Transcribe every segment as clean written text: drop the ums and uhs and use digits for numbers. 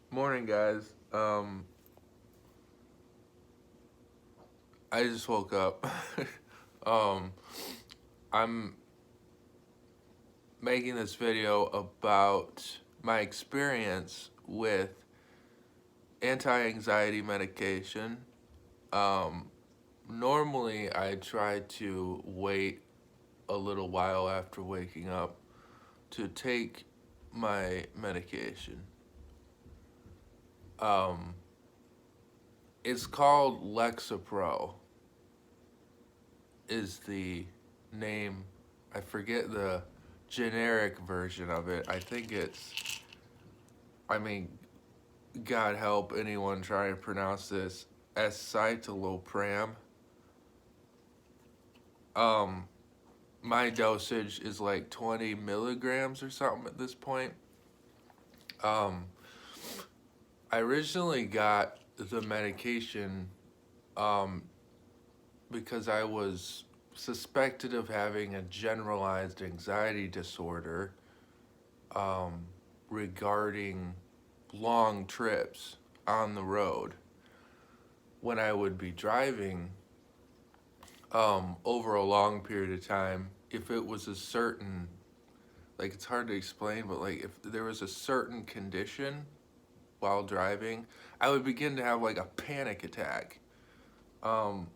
Morning, guys. I just woke up. um, I'm making this video about my experience with anti-anxiety medication. Um, Normally, I try to wait a little while after waking up to take my medication. Um, it's called Lexapro. Is the name. I forget the generic version of it. I think it's, I mean, God help anyone trying to pronounce this, escitalopram. Um, my dosage is like 20 milligrams or something at this point. Um, I originally got the medication um, because I was suspected of having a generalized anxiety disorder um, regarding long trips on the road. When I would be driving over a long period of time, if it was a certain, like it's hard to explain, but like if there was a certain condition while driving, I would begin to have like a panic attack. Um,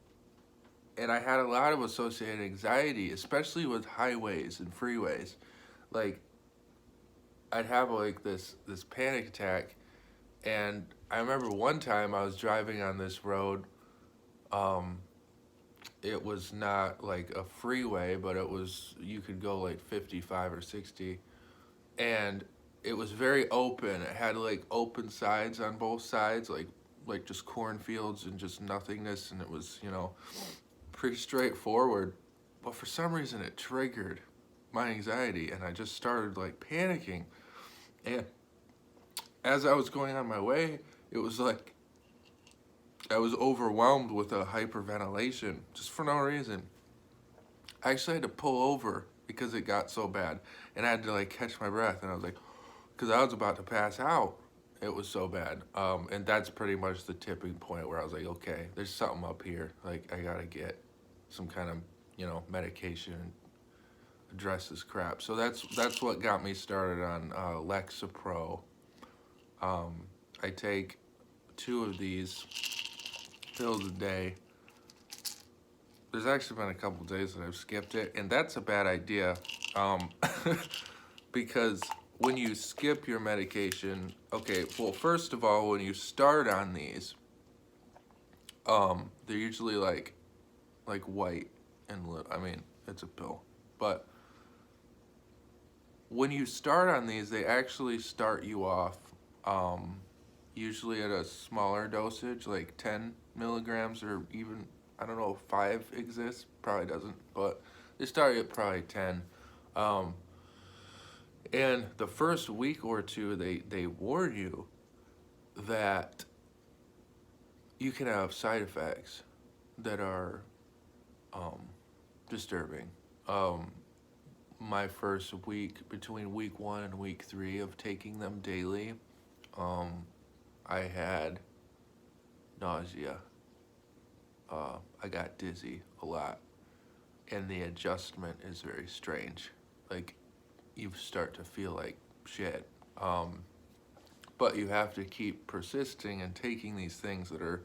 and I had a lot of associated anxiety, especially with highways and freeways. Like I'd have like this panic attack, and I remember one time I was driving on this road. Um, it was not like a freeway, but it was, you could go like 55 or 60, and it was very open. It had like open sides on both sides, like just cornfields and just nothingness, and it was pretty straightforward. But for some reason, it triggered my anxiety, and I just started like panicking. And as I was going on my way, it was like I was overwhelmed with a hyperventilation just for no reason. I actually had to pull over because it got so bad, and I had to like catch my breath, and I was like, because I was about to pass out. It was so bad, and that's pretty much the tipping point where I was like, okay, there's something up here. Like I gotta get some kind of medication and address this crap. So that's what got me started on Lexapro. Um, I take 2 of these pills a day. There's actually been a couple days that I've skipped it, and that's a bad idea, um, because when you skip your medication, okay, well, first of all, when you start on these, they're usually like white and I mean, it's a pill, but when you start on these, they actually start you off, um, usually at a smaller dosage, like 10 milligrams, or even, I don't know if 5 exists, probably doesn't, but they start you at probably 10. Um, and the first week or two, they warn you that you can have side effects that are um, disturbing. Um, my first week, between week 1 and week 3 of taking them daily, um, I had nausea. I got dizzy a lot, and the adjustment is very strange. Like you start to feel like shit. But you have to keep persisting and taking these things that are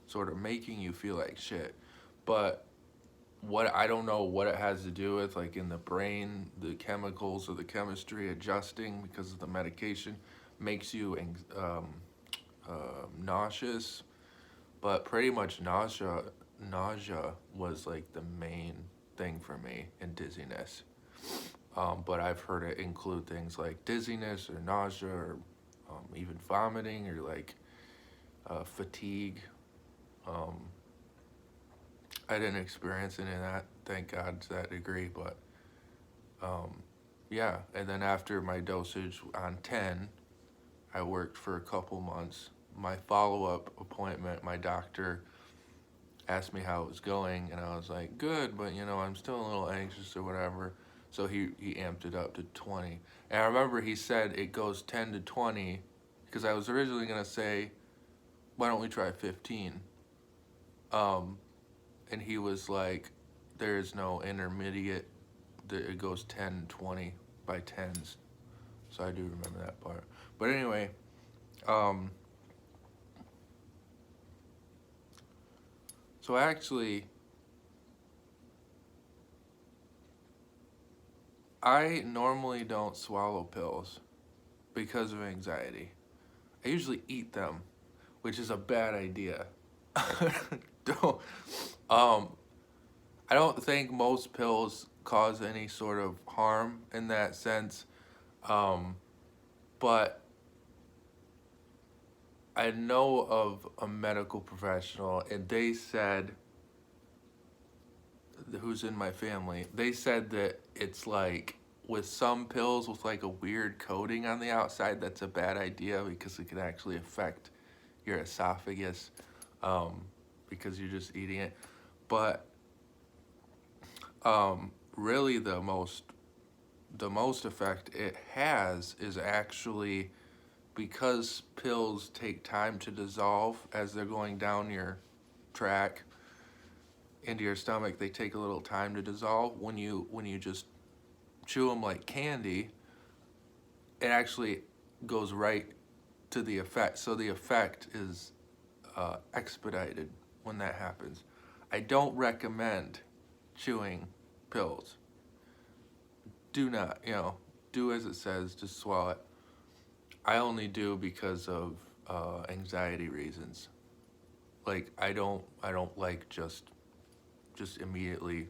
sort of making you feel like shit. But what, I don't know what it has to do with, like in the brain, the chemicals or the chemistry adjusting because of the medication makes you nauseous. But pretty much nausea was like the main thing for me, and dizziness. But I've heard it include things like dizziness or nausea, or even vomiting, or like fatigue. Um, I didn't experience any of that, thank God, to that degree. But yeah, and then after my dosage on 10, I worked for a couple months. My follow-up appointment, my doctor asked me how it was going, and I was like, good, but I'm still a little anxious or whatever. So he amped it up to 20. And I remember he said it goes 10 to 20 because I was originally gonna say, why don't we try 15? Um, and he was like, there is no intermediate. It goes 10, 20 by tens. So I do remember that part. But anyway, um, so actually, I normally don't swallow pills because of anxiety. I usually eat them, which is a bad idea. don't, um, I don't think most pills cause any sort of harm in that sense. Um, but I know of a medical professional, and they said, who's in my family, they said that it's like with some pills with like a weird coating on the outside, that's a bad idea because it can actually affect your esophagus, um, because you're just eating it. But really, the most effect it has is actually because pills take time to dissolve as they're going down your track into your stomach. They take a little time to dissolve. When you just chew them like candy, it actually goes right to the effect. So the effect is expedited when that happens. I don't recommend chewing pills. Do not, do as it says, just swallow it. I only do because of anxiety reasons. Like I don't like just immediately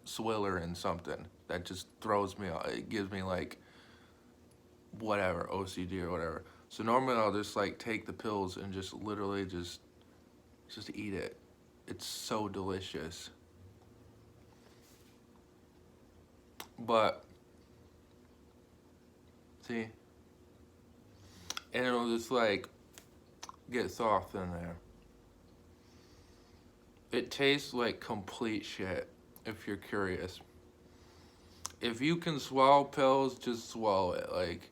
swiller in something that just throws me off. It gives me like whatever OCD or whatever. So normally I'll just like take the pills and just literally just eat it. It's so delicious. But see, and it'll just like get soft in there. It tastes like complete shit if you're curious. If you can swallow pills, just swallow it. Like,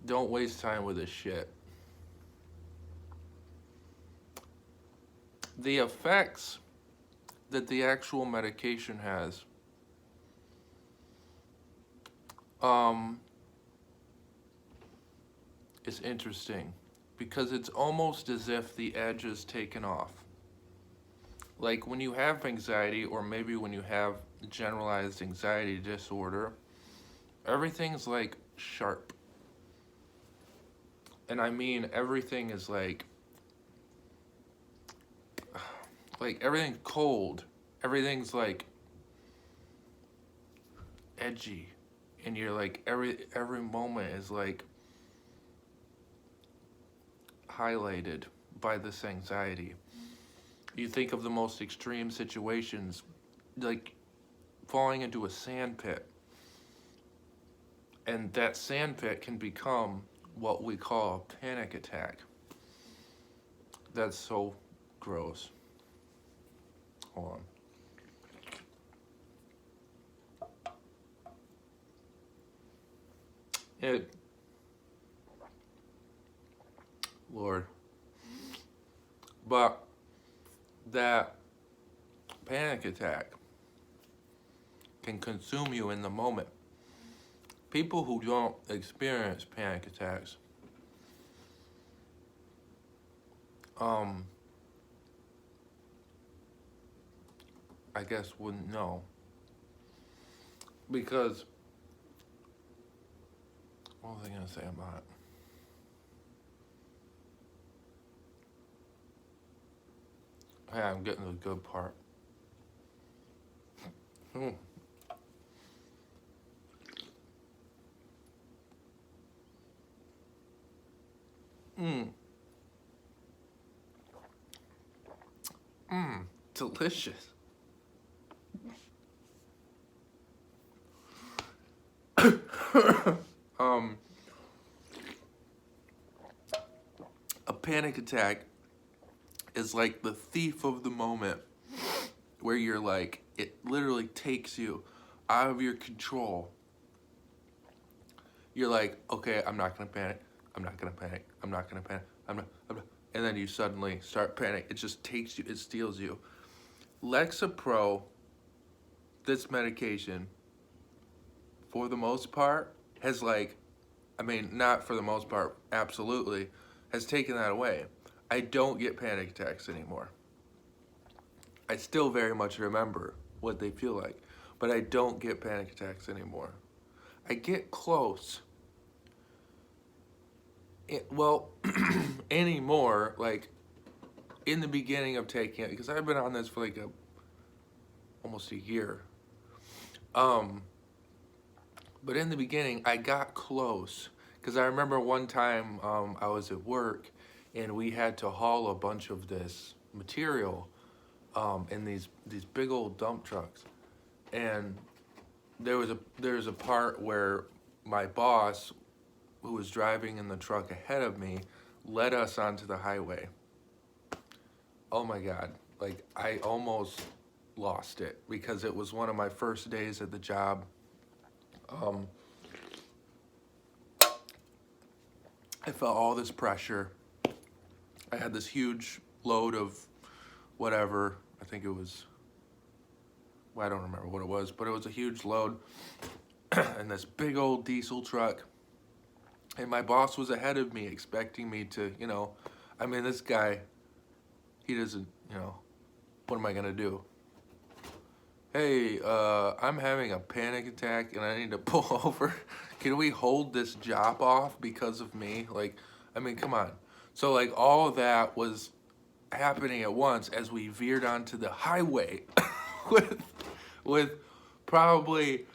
don't waste time with this shit. The effects that the actual medication has, um, is interesting because it's almost as if the edge is taken off. Like when you have anxiety, or maybe when you have generalized anxiety disorder, everything's like sharp. And I mean, everything is like everything's cold. Everything's like edgy. And you're like, every moment is like highlighted by this anxiety. You think of the most extreme situations, like falling into a sand pit. And that sand pit can become what we call a panic attack. That's so gross. Hold on. Lord. But that panic attack can consume you in the moment. People who don't experience panic attacks, I guess wouldn't know. Because, what was I gonna say about it? Hey, I'm getting to the good part. Mm. Mm. Mm. Delicious. um, a panic attack is like the thief of the moment, where you're like, it literally takes you out of your control. You're like, okay, I'm not gonna panic. I'm not gonna panic. I'm not gonna panic. I'm not. And then you suddenly start panic. It just takes you. It steals you. Lexapro, this medication, for the most part, has like, I mean, not for the most part, absolutely, has taken that away. I don't get panic attacks anymore. I still very much remember what they feel like, but I don't get panic attacks anymore. I get close. Well, anymore, like in the beginning of taking it, because I've been on this for like almost a year. But in the beginning, I got close because I remember one time I was at work and we had to haul a bunch of this material in these big old dump trucks, and there was a part where my boss, who was driving in the truck ahead of me, led us onto the highway. Oh my God, like I almost lost it because it was one of my first days at the job. I felt all this pressure. I had this huge load of whatever, I think it was, well, I don't remember what it was, but it was a huge load in this big old diesel truck. And my boss was ahead of me expecting me to, I mean, this guy, he doesn't, what am I gonna do? Hey, I'm having a panic attack and I need to pull over. Can we hold this job off because of me? Like, I mean, come on. So like all of that was happening at once as we veered onto the highway with probably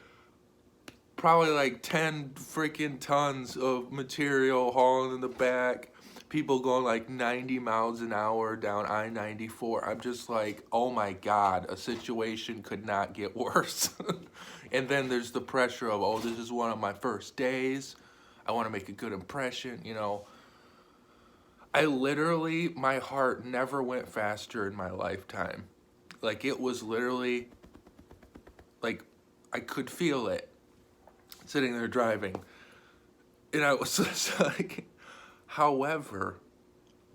like 10 freaking tons of material hauling in the back. People going like 90 miles an hour down I-94. I'm just like, oh my God, a situation could not get worse. And then there's the pressure of, oh, this is one of my first days. I want to make a good impression, I literally, my heart never went faster in my lifetime. Like it was literally, like I could feel it sitting there driving. And I was just like, however,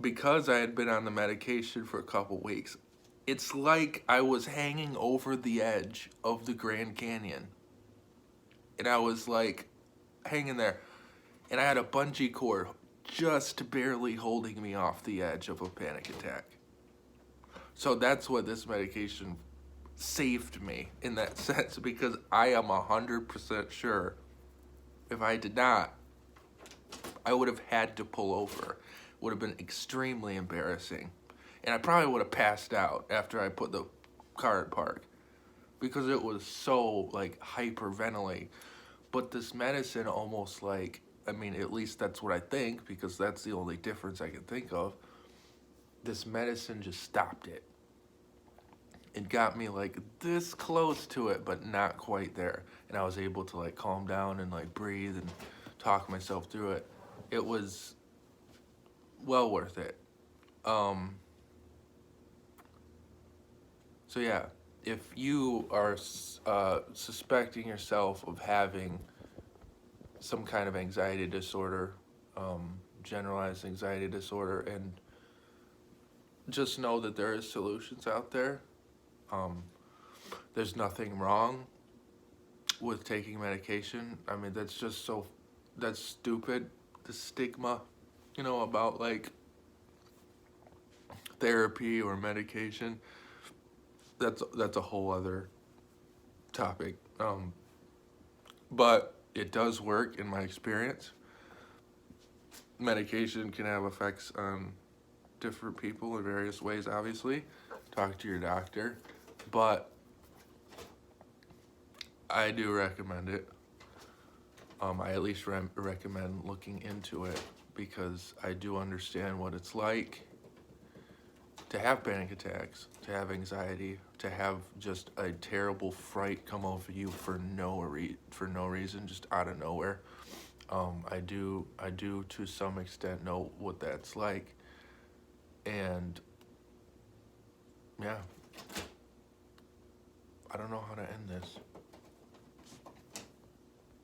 because I had been on the medication for a couple weeks, it's like I was hanging over the edge of the Grand Canyon. And I was like hanging there. And I had a bungee cord just barely holding me off the edge of a panic attack. So that's what this medication saved me in that sense, because I am 100% sure if I did not, I would have had to pull over. It would have been extremely embarrassing. And I probably would have passed out after I put the car in park because it was so like hyperventilating. But this medicine almost like, I mean, at least that's what I think, because that's the only difference I can think of. This medicine just stopped it. It got me like this close to it, but not quite there. And I was able to like calm down and like breathe and talk myself through it. It was well worth it. So yeah, if you are suspecting yourself of having some kind of anxiety disorder, generalized anxiety disorder, and just know that there is solutions out there. There's nothing wrong with taking medication. I mean, that's stupid. The stigma, about like therapy or medication, that's a whole other topic. But it does work in my experience. Medication can have effects on different people in various ways, obviously. Talk to your doctor. But I do recommend it. I at least recommend looking into it because I do understand what it's like to have panic attacks, to have anxiety, to have just a terrible fright come over you for no reason, just out of nowhere. I do to some extent know what that's like, and yeah, I don't know how to end this.